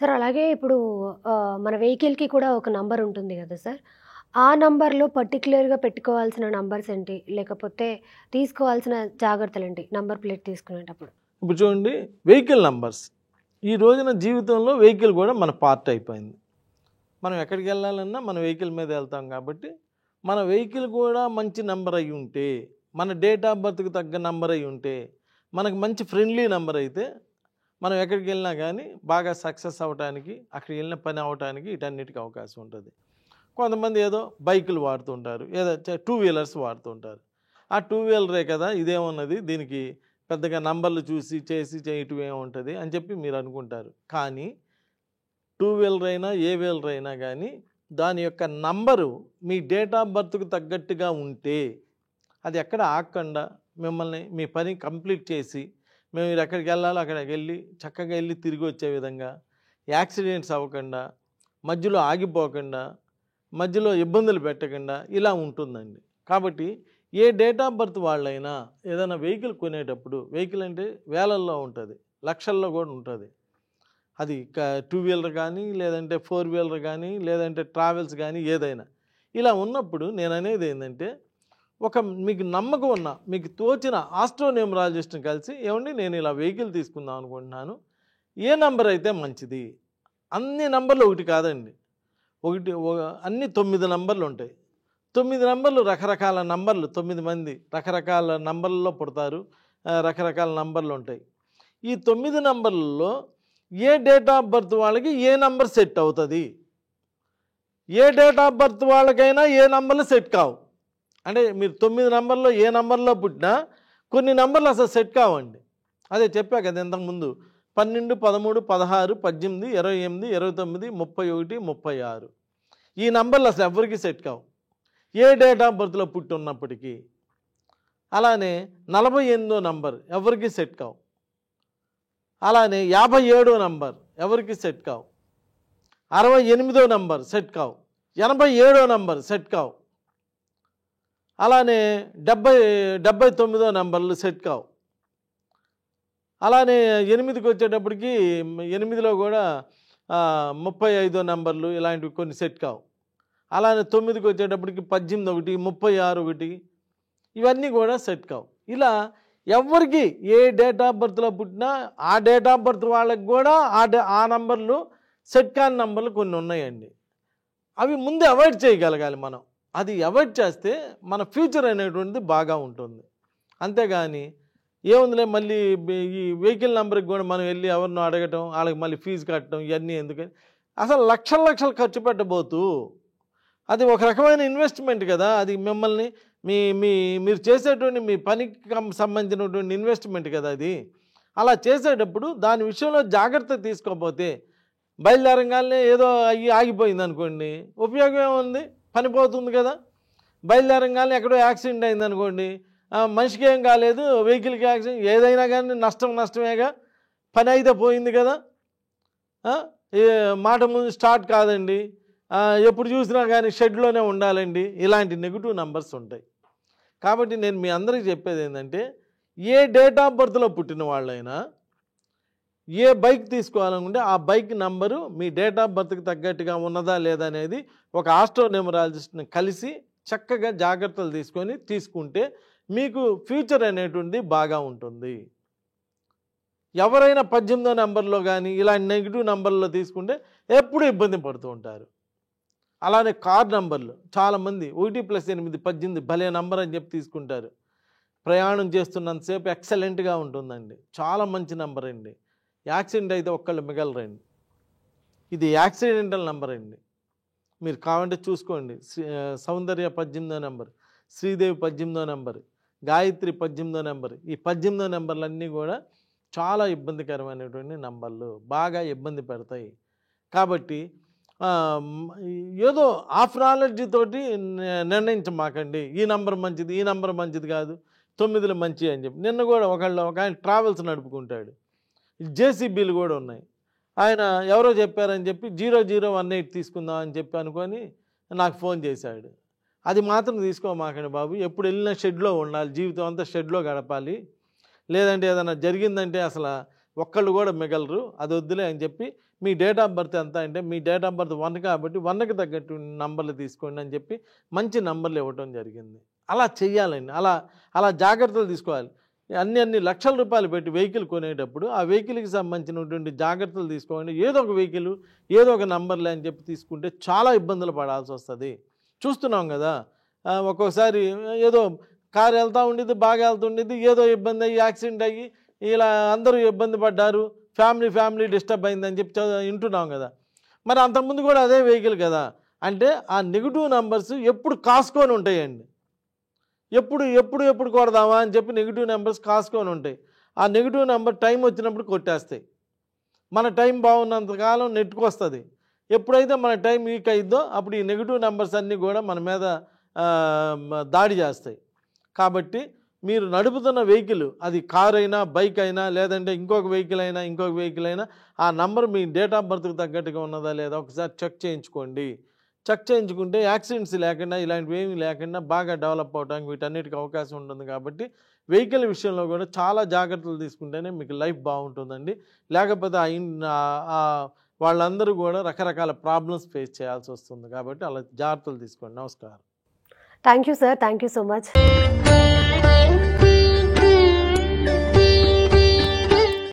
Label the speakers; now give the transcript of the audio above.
Speaker 1: Sir అలాగే ఇప్పుడు మన వెహికల్‌కి కూడా ఒక నంబర్ ఉంటుంది గదా సార్! ఆ నంబర్‌లో పర్టిక్యులర్‌గా పెట్టుకోవాల్సిన నంబర్స్ ఏంటి? లేకపోతే తీసుకోవాల్సిన జాగ్రత్తలేంటి? నంబర్ ప్లేట్ తీసుకునేటప్పుడు?
Speaker 2: ఇప్పుడు చూడండి, వెహికల్ నంబర్స్ ఈ రోజున జీవితంలో వెహికల్ కూడా మన పార్ట్ అయిపోయింది. మనం ఎక్కడికి వెళ్ళాలన్నా మన వెహికల్ మీద వెళ్తాం కాబట్టి మన వెహికల్ కూడా మంచి నెంబర్ అయి ఉంటే, మన డేట్ ఆఫ్ బర్త్కి తగ్గ నెంబర్ అయి ఉంటే, మనకు మంచి ఫ్రెండ్లీ నెంబర్ అయితే మనం ఎక్కడికి వెళ్ళినా కానీ బాగా సక్సెస్ అవ్వటానికి, అక్కడికి వెళ్ళిన పని అవ్వటానికి వీటన్నిటికీ అవకాశం ఉంటుంది. కొంతమంది ఏదో బైకులు వాడుతుంటారు, ఏదో టూ వీలర్స్ వాడుతుంటారు. ఆ టూ వీలరే కదా ఇదేమున్నది, దీనికి పెద్దగా నంబర్లు చూసి చేసి చేయటం ఏముంటుంది అని చెప్పి మీరు అనుకుంటారు. కానీ టూ వీలర్ అయినా ఏ వీలర్ అయినా కానీ దాని యొక్క నంబరు మీ డేట్ ఆఫ్ బర్త్కు తగ్గట్టుగా ఉంటే అది ఎక్కడ ఆగకుండా మిమ్మల్ని మీ పని కంప్లీట్ చేసి మీరు ఎక్కడికి వెళ్ళాలో అక్కడికి వెళ్ళి చక్కగా వెళ్ళి తిరిగి వచ్చే విధంగా, యాక్సిడెంట్స్ అవ్వకుండా, మధ్యలో ఆగిపోకుండా, మధ్యలో ఇబ్బందులు పెట్టకుండా ఇలా ఉంటుందండి. కాబట్టి ఏ డేట్ ఆఫ్ బర్త్ వాళ్ళైనా ఏదైనా వెహికల్ కొనేటప్పుడు, వెహికల్ అంటే వేలల్లో ఉంటుంది, లక్షల్లో కూడా ఉంటుంది. అది టూ వీలర్ కానీ, లేదంటే ఫోర్ వీలర్ కానీ, లేదంటే ట్రావెల్స్ కానీ ఏదైనా. ఇలా ఉన్నప్పుడు నేను అనేది ఏంటంటే, మీకు నమ్మకం ఉన్న, మీకు తోచిన ఆస్ట్రోన్యూమరాలజిస్ట్ని కలిసి, ఏమండి నేను ఇలా వెహికల్ తీసుకుందాం అనుకుంటున్నాను, ఏ నంబర్ అయితే మంచిది? అన్ని నంబర్లు ఒకటి కాదండి, అన్ని 9 నంబర్లు ఉంటాయి. 9 నంబర్లు రకరకాల నంబర్లు, 9 మంది రకరకాల నంబర్లలో పుడతారు, రకరకాల నంబర్లు ఉంటాయి. ఈ 9 నంబర్లలో ఏ డేట్ ఆఫ్ బర్త్ వాళ్ళకి ఏ నంబర్ సెట్ అవుతుంది? ఏ డేట్ ఆఫ్ బర్త్ వాళ్ళకైనా ఏ నంబర్లు సెట్ కావు. అంటే మీరు 9 నంబర్లో ఏ నంబర్లో పుట్టినా కొన్ని నంబర్లు అసలు సెట్ కావండి. అదే చెప్పా కదా ఇంతకుముందు, 12, 13, 16, 18, 28, 29, 31, 36 ఈ నంబర్లు అసలు ఎవరికి సెట్ కావు, ఏ డేట్ ఆఫ్ బర్త్లో పుట్టి ఉన్నప్పటికీ. అలానే 48వ నంబర్ ఎవరికి సెట్ కావు. అలానే 57వ నంబర్ ఎవరికి సెట్ కావు. 68వ నంబర్ సెట్ కావు. 87వ నంబర్ సెట్ కావు. అలానే 79వ నంబర్లు సెట్ కావు. అలానే 8కి వచ్చేటప్పటికి 8లో కూడా 35వ నంబర్లు ఇలాంటివి కొన్ని సెట్ కావు. అలానే 9కి వచ్చేటప్పటికి 18 ఒకటి, 36 ఒకటి, ఇవన్నీ కూడా సెట్ కావు. ఇలా ఎవరికి ఏ డేట్ ఆఫ్ బర్త్లో పుట్టినా ఆ డేట్ ఆఫ్ బర్త్ వాళ్ళకి కూడా ఆ నంబర్లు సెట్ కాని నంబర్లు కొన్ని ఉన్నాయండి. అవి ముందు అవాయిడ్ చేయగలగాలి మనం. అది అవాయిడ్ చేస్తే మన ఫ్యూచర్ అనేటువంటిది బాగా ఉంటుంది. అంతేగాని ఏముందిలే మళ్ళీ ఈ వెహికల్ నెంబర్కి కూడా మనం వెళ్ళి ఎవరినో అడగటం, వాళ్ళకి మళ్ళీ ఫీజు కట్టడం, ఇవన్నీ ఎందుకని అసలు లక్షల లక్షలు ఖర్చు పెట్టబోతూ, అది ఒక రకమైన ఇన్వెస్ట్మెంట్ కదా, అది మిమ్మల్ని మీరు చేసేటువంటి మీ పనికి సంబంధించినటువంటి ఇన్వెస్ట్మెంట్ కదా అది. అలా చేసేటప్పుడు దాని విషయంలో జాగ్రత్త తీసుకోకపోతే బయలుదేరంగానే ఏదో ఆగిపోయింది అనుకోండి, ఉపయోగం ఏముంది? పని పోతుంది కదా. బయలుదేరంగానే ఎక్కడో యాక్సిడెంట్ అయింది అనుకోండి, మనిషికి ఏం కాలేదు, వెహికల్కి యాక్సిడెంట్, ఏదైనా కానీ నష్టమేగా, పని అయితే పోయింది కదా. మాట ముందు స్టార్ట్ కాదండి, ఎప్పుడు చూసినా కానీ షెడ్లోనే ఉండాలండి, ఇలాంటి నెగిటివ్ నంబర్స్ ఉంటాయి. కాబట్టి నేను మీ అందరికీ చెప్పేది ఏంటంటే, ఏ డేట్ ఆఫ్ బర్త్లో పుట్టిన వాళ్ళైనా ఏ బైక్ తీసుకోవాలనుకుంటే ఆ బైక్ నంబరు మీ డేట్ ఆఫ్ బర్త్కి తగ్గట్టుగా ఉన్నదా లేదా అనేది ఒక ఆస్ట్రోన్యూమరాలజిస్ట్ని కలిసి చక్కగా జాగ్రత్తలు తీసుకుంటే మీకు ఫ్యూచర్ అనేటువంటిది బాగా ఉంటుంది. ఎవరైనా 18వ నెంబర్లో కానీ ఇలాంటి నెగిటివ్ నెంబర్లో తీసుకుంటే ఎప్పుడు ఇబ్బంది పడుతూ ఉంటారు. అలానే కార్ నంబర్లు చాలామంది 1+8 18 భలే నంబర్ అని చెప్పి తీసుకుంటారు. ప్రయాణం చేస్తున్నంతసేపు ఎక్సలెంట్గా ఉంటుందండి, చాలా మంచి నెంబర్ అండి. యాక్సిడెంట్ అయితే ఒక్కళ్ళు మిగలరండి, ఇది యాక్సిడెంటల్ నెంబర్ అండి. మీరు కావాలంటే చూసుకోండి. సౌందర్య 18వ నెంబర్, శ్రీదేవి 18వ నెంబర్, గాయత్రి 18వ నెంబర్, ఈ 18వ నెంబర్లన్నీ కూడా చాలా ఇబ్బందికరమైనటువంటి నెంబర్లు, బాగా ఇబ్బంది పెడతాయి. కాబట్టి ఏదో ఆఫ్ నాలెడ్జ్ తోటి నిర్ణయించమాకండి, ఈ నంబర్ మంచిది, ఈ నంబర్ మంచిది కాదు, 9లు మంచి అని చెప్పి. నిన్న కూడా ఒక ఆయన ట్రావెల్స్ నడుపుకుంటాడు, జేసీబీలు కూడా ఉన్నాయి. ఆయన ఎవరో చెప్పారని చెప్పి 0018 తీసుకుందాం అని చెప్పి అనుకొని నాకు ఫోన్ చేశాడు. అది మాత్రం తీసుకోమాకండి బాబు, ఎప్పుడు వెళ్ళినా షెడ్లో ఉండాలి, జీవితం అంతా షెడ్లో గడపాలి. లేదంటే ఏదైనా జరిగిందంటే అసలు ఒక్కళ్ళు కూడా మిగలరు, అది వద్దులే అని చెప్పి మీ డేట్ ఆఫ్ బర్త్ ఎంత అంటే మీ డేట్ ఆఫ్ బర్త్ 1 కాబట్టి 1కి తగ్గట్టు నంబర్లు తీసుకోండి అని చెప్పి మంచి నంబర్లు ఇవ్వటం జరిగింది. అలా చెయ్యాలండి. అలా జాగ్రత్తలు తీసుకోవాలి. అన్ని లక్షల రూపాయలు పెట్టి వెహికల్ కొనేటప్పుడు ఆ వెహికల్కి సంబంధించినటువంటి జాగ్రత్తలు తీసుకోండి. ఏదో ఒక వెహికల్ ఏదో ఒక నంబర్లే అని చెప్పి తీసుకుంటే చాలా ఇబ్బందులు పడాల్సి వస్తుంది. చూస్తున్నాం కదా, ఒక్కోసారి ఏదో కారు వెళ్తూ ఉండేది, బాగా వెళ్తుండేది, ఏదో ఇబ్బంది అయ్యి యాక్సిడెంట్ అయ్యి ఇలా అందరూ ఇబ్బంది పడ్డారు, ఫ్యామిలీ డిస్టర్బ్ అయిందని చెప్పి వింటున్నాం కదా. మరి అంతకుముందు కూడా అదే వెహికల్ కదా. అంటే ఆ నెగిటివ్ నెంబర్స్ ఎప్పుడు కాసుకొని ఉంటాయండి. ఎప్పుడు కొడదామా అని చెప్పి నెగిటివ్ నెంబర్స్ కాసుకొని ఉంటాయి. ఆ నెగిటివ్ నెంబర్ టైం వచ్చినప్పుడు కొట్టేస్తాయి. మన టైం బాగున్నంతకాలం నెట్టుకొస్తుంది. ఎప్పుడైతే మన టైం వీక్ అయిద్దో అప్పుడు ఈ నెగిటివ్ నెంబర్స్ అన్నీ కూడా మన మీద దాడి చేస్తాయి. కాబట్టి మీరు నడుపుతున్న వెహికల్, అది కార్ అయినా, బైక్ అయినా, లేదంటే ఇంకొక వెహికల్ అయినా ఆ నంబర్ మీ డేట్ ఆఫ్ బర్త్కి తగ్గట్టుగా ఉన్నదా లేదా ఒకసారి చెక్ చేయించుకోండి. చెక్ చేయించుకుంటే యాక్సిడెంట్స్ లేకుండా, ఇలాంటివి ఏమీ లేకుండా బాగా డెవలప్ అవడానికి వీటన్నిటికీ అవకాశం ఉంటుంది. కాబట్టి వెహికల్ విషయంలో కూడా చాలా జాగ్రత్తలు తీసుకుంటేనే మీకు లైఫ్ బాగుంటుందండి. లేకపోతే వాళ్ళందరూ కూడా రకరకాల ప్రాబ్లమ్స్ ఫేస్ చేయాల్సి వస్తుంది. కాబట్టి అలా జాగ్రత్తలు తీసుకోండి. నమస్కారం.
Speaker 1: Thank you sir, thank you so much.